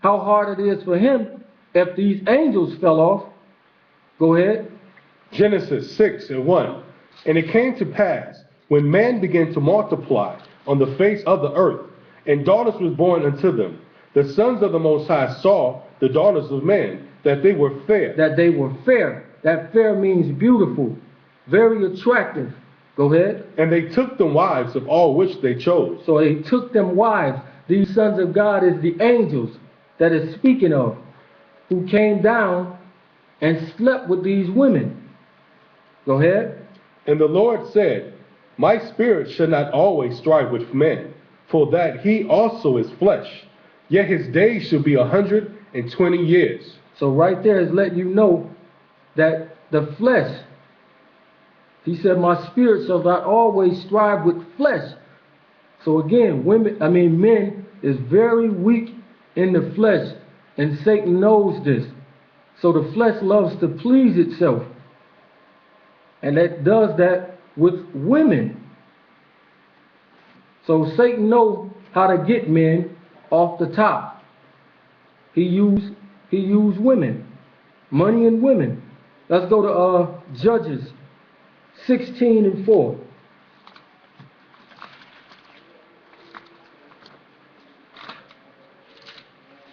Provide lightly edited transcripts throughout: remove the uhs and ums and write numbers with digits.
how hard it is for him if these angels fell off. Go ahead. Genesis 6:1. And it came to pass, when man began to multiply on the face of the earth, and daughters was born unto them, the sons of the Most High saw the daughters of men, that they were fair. That they were fair. That fair means beautiful, very attractive. Go ahead. And they took them wives of all which they chose. So they took them wives. These sons of God is the angels that is speaking of, who came down and slept with these women. Go ahead. And the Lord said, my spirit shall not always strive with men, for that he also is flesh, yet his days shall be 120 years. So right there is letting you know that the flesh, he said, my spirit shall not always strive with flesh. So again, men is very weak in the flesh, and Satan knows this. So the flesh loves to please itself. And that does that with women. So Satan knows how to get men off the top. He used women, money and women. Let's go to Judges 16:4.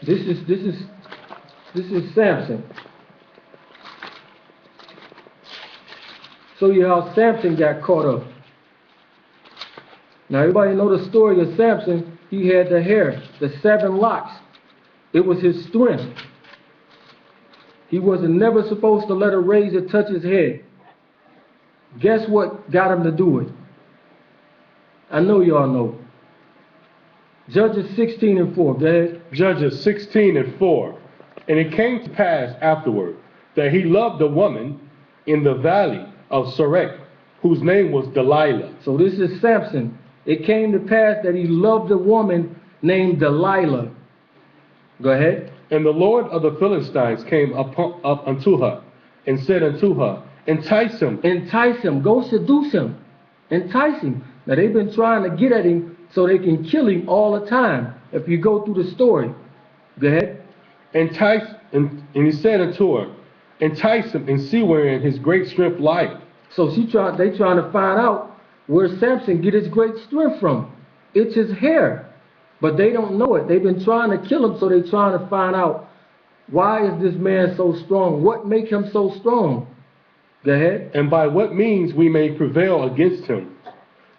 This is Samson. Show you how Samson got caught up. Now everybody know the story of Samson. He had the hair, the 7 locks. It was his strength. He wasn't never supposed to let a razor touch his head. Guess what got him to do it? I know y'all know. Judges 16:4. Go ahead. Judges 16:4. And it came to pass afterward that he loved a woman in the valley of Sorek, whose name was Delilah. So this is Samson. It came to pass that he loved a woman named Delilah. Go ahead. And the Lord of the Philistines came up unto her, and said unto her, entice him. Entice him. Go seduce him. Entice him. Now they've been trying to get at him so they can kill him all the time. If you go through the story. Go ahead. Entice, and he said unto her, entice him, and see wherein his great strength lieth. So they trying to find out where Samson get his great strength from. It's his hair. But they don't know it. They've been trying to kill him, so they're trying to find out, why is this man so strong? What makes him so strong? Go ahead. And by what means we may prevail against him,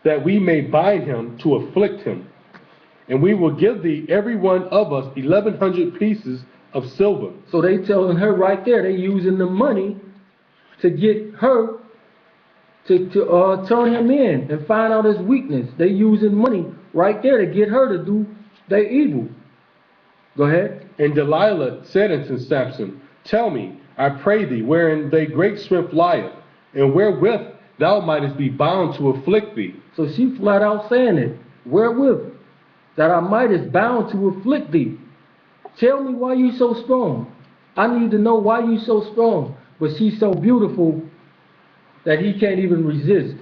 that we may bind him to afflict him. And we will give thee every one of us 1,100 pieces of silver. So they telling her right there, they using the money to get her to turn him in and find out his weakness. They using money right there to get her to do their evil. Go ahead. And Delilah said unto Samson, tell me, I pray thee, wherein thy great strength lieth, and wherewith thou mightest be bound to afflict thee. So she flat out saying it. Wherewith that I mightest bound to afflict thee. Tell me why you so strong. I need to know why you so strong. But she's so beautiful that he can't even resist.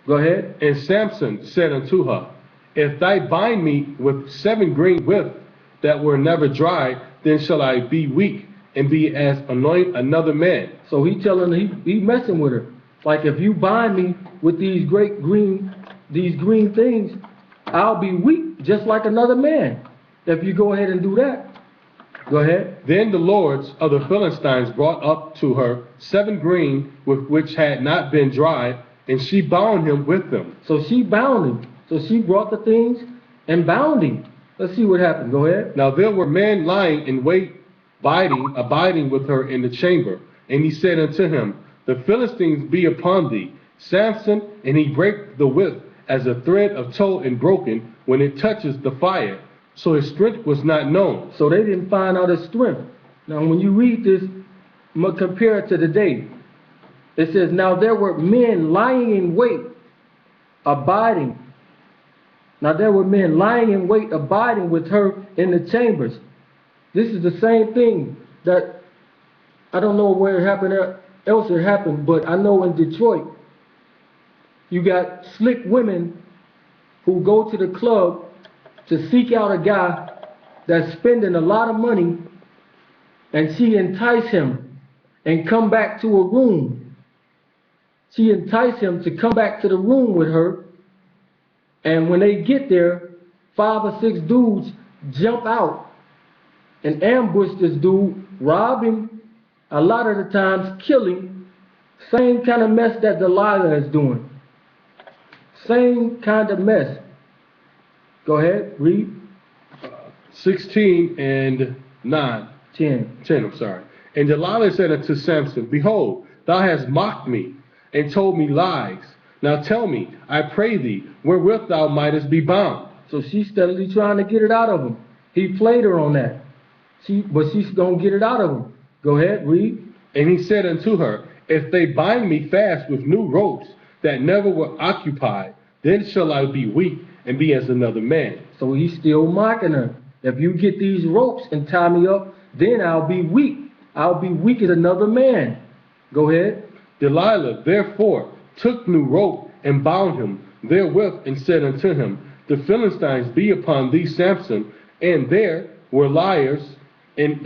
Go ahead. And Samson said unto her, if thou bind me with 7 green whips that were never dried, then shall I be weak and be as another man. So he telling her, he messing with her. Like, if you bind me with these green things, I'll be weak just like another man. If you go ahead and do that. Go ahead. Then the lords of the Philistines brought up to her 7 green which had not been dried, and she bound him with them. So she bound him. So she brought the things and bound him. Let's see what happened. Go ahead. Now there were men lying in wait, abiding with her in the chamber. And he said unto him, the Philistines be upon thee, Samson. And he brake the whip as a thread of tow and broken when it touches the fire. So his strength was not known. So they didn't find out his strength. Now when you read this, compare it to today. It says, now there were men lying in wait, abiding. Now there were men lying in wait, abiding with her in the chambers. This is the same thing that, I don't know where it happened, else it happened, but I know in Detroit, you got slick women who go to the club to seek out a guy that's spending a lot of money, and she entice him and come back to a room. She enticed him to come back to the room with her, and when they get there, 5 or 6 dudes jump out and ambush this dude, rob him, a lot of the times kill him. Same kind of mess that Delilah is doing. Same kind of mess. Go ahead, read. 16 and 9. 10. 10, I'm sorry. And Delilah said unto Samson, Behold, thou hast mocked me, and told me lies. Now tell me, I pray thee, wherewith thou mightest be bound. So she's steadily trying to get it out of him. He played her on that. But she's going to get it out of him. Go ahead, read. And he said unto her, If they bind me fast with new ropes that never were occupied, then shall I be weak and be as another man. So he's still mocking her. If you get these ropes and tie me up, then I'll be weak. I'll be weak as another man. Go ahead. Delilah therefore took new rope and bound him therewith, and said unto him, The Philistines be upon thee, Samson. And there were liars in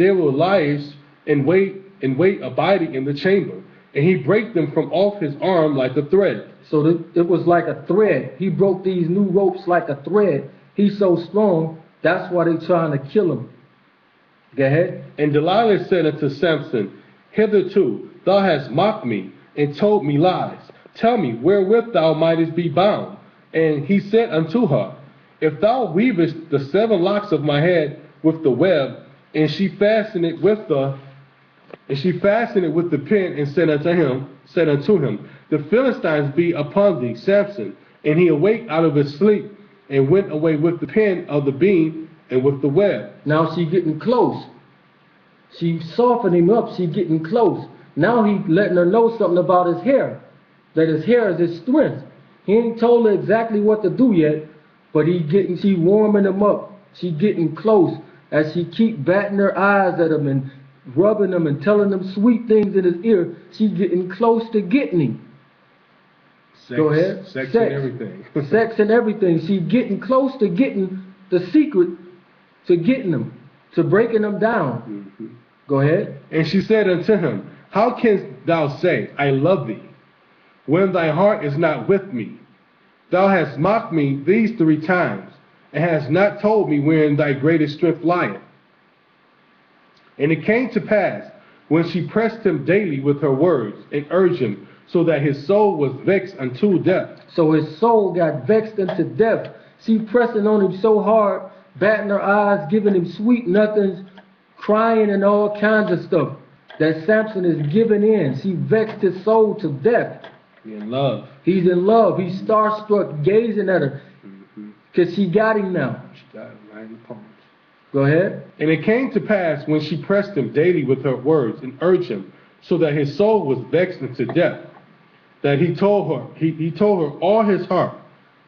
wait abiding in the chamber. And he brake them from off his arm like a thread. So it was like a thread. He broke these new ropes like a thread. He's so strong, that's why they're trying to kill him. Go ahead. And Delilah said unto Samson, Hitherto thou hast mocked me, and told me lies. Tell me, wherewith thou mightest be bound. And he said unto her, If thou weavest the 7 locks of my head with the web, and she fastened it with the pin, and said unto him, The Philistines be upon thee, Samson. And he awaked out of his sleep, and went away with the pin of the beam and with the web. Now she getting close. She softened him up. She getting close. Now he letting her know something about his hair, that his hair is his strength. He ain't told her exactly what to do yet, but she warming him up. She getting close as she keep batting her eyes at him and rubbing him and telling him sweet things in his ear. She getting close to getting him. Sex, Go ahead. Sex and everything. Sex and everything. She getting close to getting the secret to getting him, to breaking him down. Mm-hmm. Go ahead. And she said unto him, How canst thou say, I love thee, when thy heart is not with me? Thou hast mocked me these 3 times, and hast not told me wherein thy greatest strength lieth. And it came to pass, when she pressed him daily with her words, and urged him, so that his soul was vexed unto death. So his soul got vexed unto death. She pressing on him so hard, batting her eyes, giving him sweet nothings, crying and all kinds of stuff, that Samson is giving in. She vexed his soul to death. He's in love. He's in love. He's starstruck, gazing at her, because she got him now. She got him right in the palms. Go ahead. And it came to pass, when she pressed him daily with her words, and urged him, so that his soul was vexed unto death, that he told her all his heart,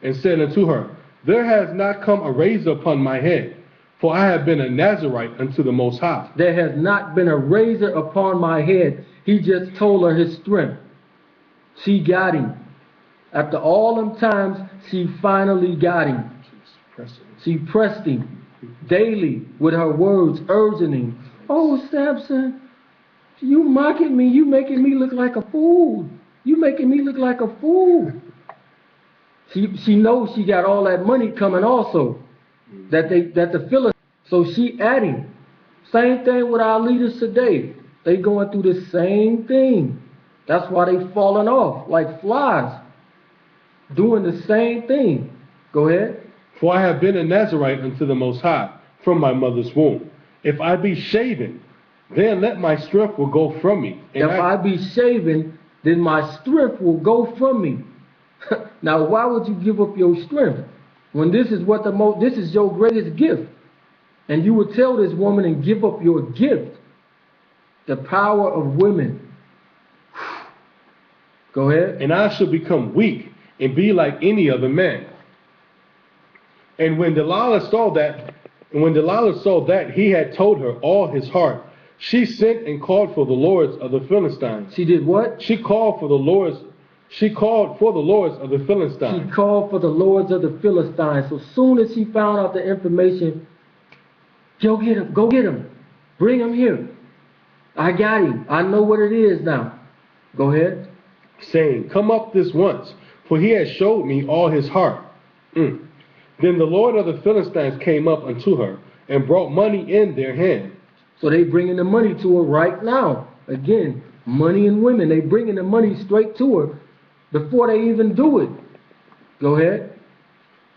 and said unto her, There has not come a razor upon my head, for I have been a Nazarite unto the Most High. There has not been a razor upon my head. He just told her his strength. She got him. After all them times, she finally got him. She pressed him daily with her words, urging him. Oh, Samson, you mocking me. You making me look like a fool. You making me look like a fool. She knows she got all that money coming also, that the Philistines. So she at him. Same thing with our leaders today. They going through the same thing. That's why they falling off like flies, doing the same thing. Go ahead. For I have been a Nazarite unto the Most High from my mother's womb. If I be shaven, then let my strength will go from me. And if I be shaven, then my strength will go from me. Now, why would you give up your strength when this is this is your greatest gift? And you would tell this woman and give up your gift. The power of women. Go ahead. And I shall become weak and be like any other man. And when Delilah saw that he had told her all his heart, she sent and called for the lords of the Philistines. She did what? She called for the lords of the Philistines. She called for the lords of the Philistines. So soon as she found out the information, Go get him. Go get him. Bring him here. I got him. I know what it is now. Go ahead. saying, Come up this once, for he has showed me all his heart. Then the Lord of the Philistines came up unto her, and brought money in their hand. So they bringing the money to her right now. Again, money and women. They bringing the money straight to her before they even do it. Go ahead.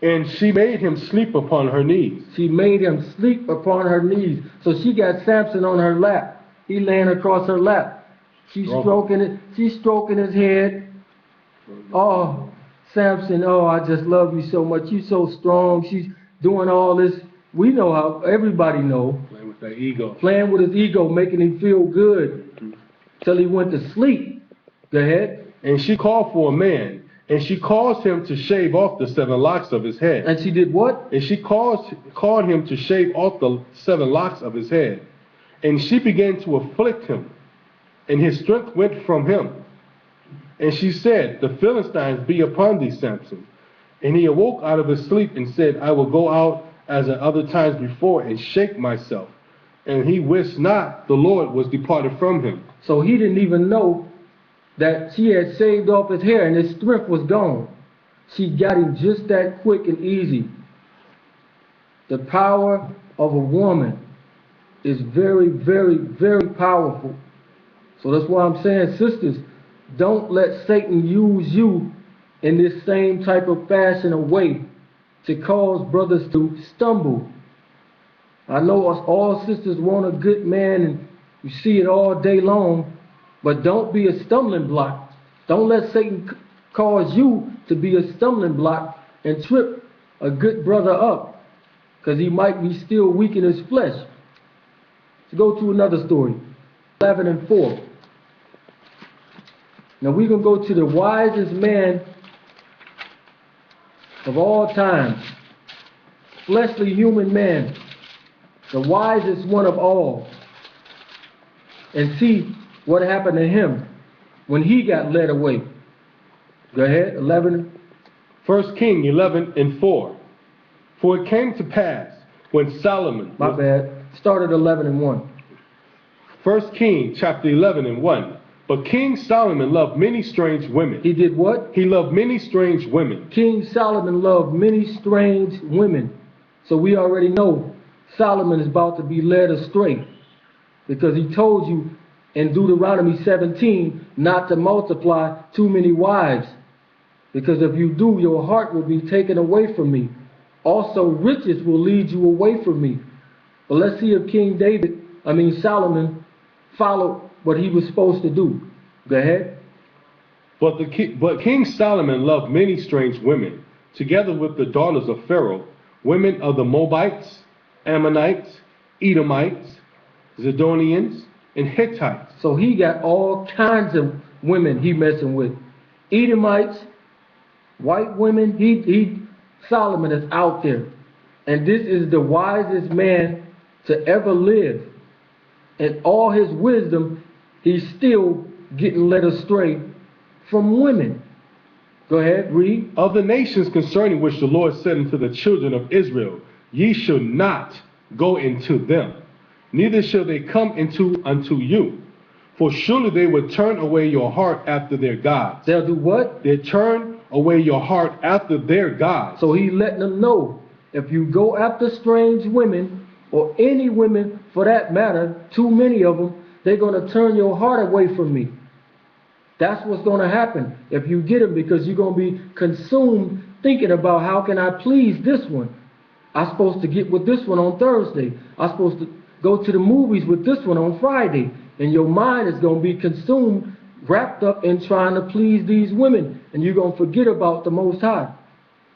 And she made him sleep upon her knees. She made him sleep upon her knees. So she got Samson on her lap. He laying across her lap. She's stroking it. She's stroking his head. Oh, Samson, oh, I just love you so much. You so strong. She's doing all this. We know how, everybody know. Playing with that ego. Playing with his ego, making him feel good. Till he went to sleep. Go ahead. And she called for a man, and she caused him to shave off the 7 locks of his head. And she did what? And she called him to shave off the 7 locks of his head. And she began to afflict him, and his strength went from him. And she said, The Philistines be upon thee, Samson. And he awoke out of his sleep and said, I will go out as at other times before and shake myself. And he wist not the Lord was departed from him. So he didn't even know that she had shaved off his hair and his strength was gone. She got him just that quick and easy. The power of a woman is very, very, very powerful. So that's why I'm saying, sisters, don't let Satan use you in this same type of fashion or way to cause brothers to stumble. I know us all sisters want a good man and you see it all day long, but don't be a stumbling block. Don't let Satan cause you to be a stumbling block and trip a good brother up, because he might be still weak in his flesh. Let's go to another story, 11 and 4. Now we're going to go to the wisest man of all time, fleshly human man, the wisest one of all, and see what happened to him when he got led away. Go ahead, 11. 1 King 11 and 4. For it came to pass when Solomon... My bad. Started 11 and 1. 1 King chapter 11 and 1. But King Solomon loved many strange women. He did what? He loved many strange women. King Solomon loved many strange women. So we already know Solomon is about to be led astray, because he told you in Deuteronomy 17 not to multiply too many wives, because if you do, your heart will be taken away from me. Also, riches will lead you away from me. But let's see if Solomon followed what he was supposed to do. Go ahead. But King Solomon loved many strange women, together with the daughters of Pharaoh, women of the Moabites, Ammonites, Edomites, Zidonians, and Hittites. So he got all kinds of women he messing with. Edomites, white women, Solomon is out there. And this is the wisest man to ever live. And all his wisdom, he's still getting led astray from women. Go ahead, read. Of the nations concerning which the Lord said unto the children of Israel, Ye shall not go into them, neither shall they come unto you. For surely they would turn away your heart after their gods. They'll do what? They turn away your heart after their gods. So he letting them know, if you go after strange women, or any women for that matter, too many of them, they're going to turn your heart away from me. That's what's going to happen if you get them, because you're going to be consumed thinking about, how can I please this one? I'm supposed to get with this one on Thursday. I'm supposed to go to the movies with this one on Friday. And your mind is going to be consumed, wrapped up in trying to please these women. And you're going to forget about the Most High.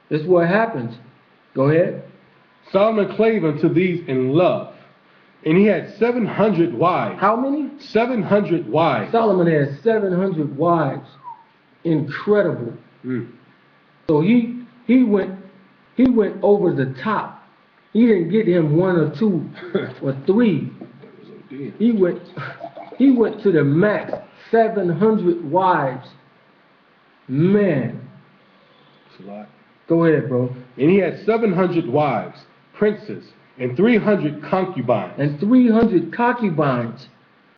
That's what happens. Go ahead. Solomon clave unto these in love, and he had 700 wives. How many? 700 wives. Solomon had 700 wives. Incredible. So he went over the top. He didn't get him 1 or 2 or 3. He went to the max. 700 wives. Man. That's a lot. Go ahead, bro. And he had 700 wives, princes, and 300 concubines. and 300 concubines.